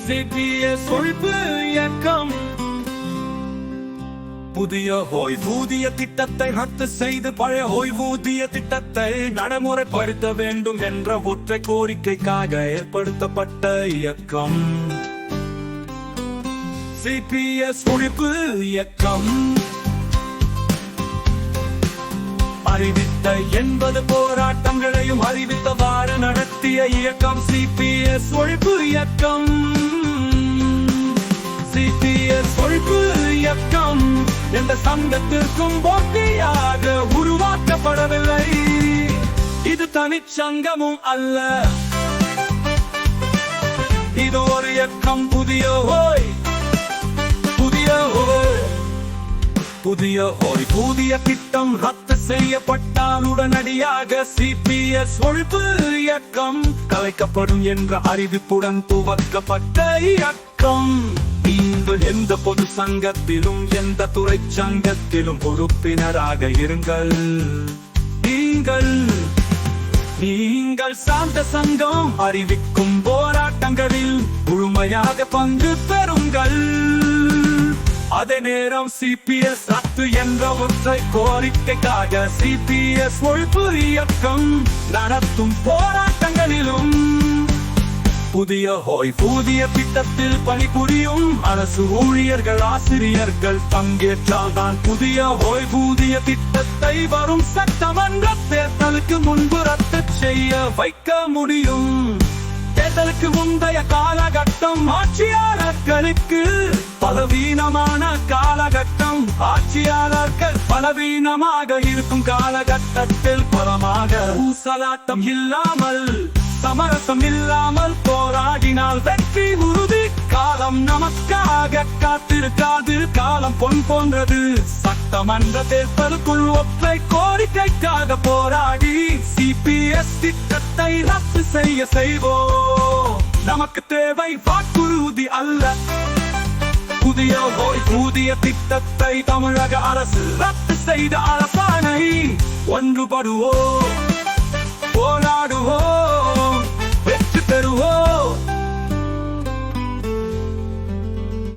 CBS ஒழிப்பு இயக்கம் புதிய ஓய்வூதிய திட்டத்தை ரத்து செய்து பழைய ஓய்வூதிய திட்டத்தை நடைமுறைப்படுத்த வேண்டும் என்ற ஒற்றை கோரிக்கைக்காக ஏற்படுத்தப்பட்ட இயக்கம் சிபிஎஸ் ஒழிப்பு இயக்கம். அறிவித்த 80 போராட்டங்களையும் அறிவித்தவாறு நடத்திய இயக்கம் சிபிஎஸ் ஒழிப்பு இயக்கம். சிபிஎஸ் ஒழிப்பு இயக்கம் எந்த சங்கத்திற்கும் போட்டியாக உருவாக்கப்படவில்லை. இது தனிச்சங்கமும் அல்ல, இது ஒரு இயக்கம். புதிய ஓய்வூதிய திட்டம் ரத்து செய்யப்பட்டால் உடனடியாக சிபிஎஸ் ஒழிப்பு இயக்கம் கலைக்கப்படும் என்ற அறிவிப்புடன் துவக்கப்பட்ட இயக்கம். நீங்கள் எந்த பொது சங்கத்திலும் எந்த துறை சங்கத்திலும் உறுப்பினராக இருங்கள். நீங்கள் சார்ந்த சங்கம் அறிவிக்கும் போராட்டங்களில் முழுமையாக பங்கு பெறுங்கள். அதே நேரம் சிபிஎஸ் ரத்து என்ற ஒற்றை கோரிக்கைக்காக சிபிஎஸ் ஒழிப்பு இயக்கம் நடத்தும் போராட்டங்களிலும் புதிய ஓய்வூதிய திட்டத்தில் பணிபுரியும் அரசு ஊழியர்கள் ஆசிரியர்கள் பங்கேற்றால்தான் புதிய ஓய்வூதிய திட்டத்தை வரும் சட்டமன்ற தேர்தலுக்கு முன்பு ரத்து செய்ய வைக்க முடியும். தேர்தலுக்கு முந்தைய காலகட்டம் ஆட்சியாளர்களுக்கு பலவீனமான காலகட்டம். ஆட்சியாளர்கள் பலவீனமாக இருக்கும் காலகட்டத்தில் பலமாக ஊசலாட்டம் இல்லாமல் சமரசம் இல்லாமல் போராடினால் வெற்றி உறுதி. காலம் நமக்காக காத்திருக்காது, காலம் பொன் போன்றது. சட்டமன்ற தேர்தலுக்குள் ஒற்றை கோரிக்கைக்காக போராடி சிபிஎஸ் திட்டத்தை ரத்து செய்வோம். நமக்கு தேவை வாக்குறுதி அல்ல, புதிய ஓய்வூதிய திட்டத்தை தமிழக அரசு ரத்து செய்த அரசாணை. ஒன்றுபடுவோம், போராடுவோம்.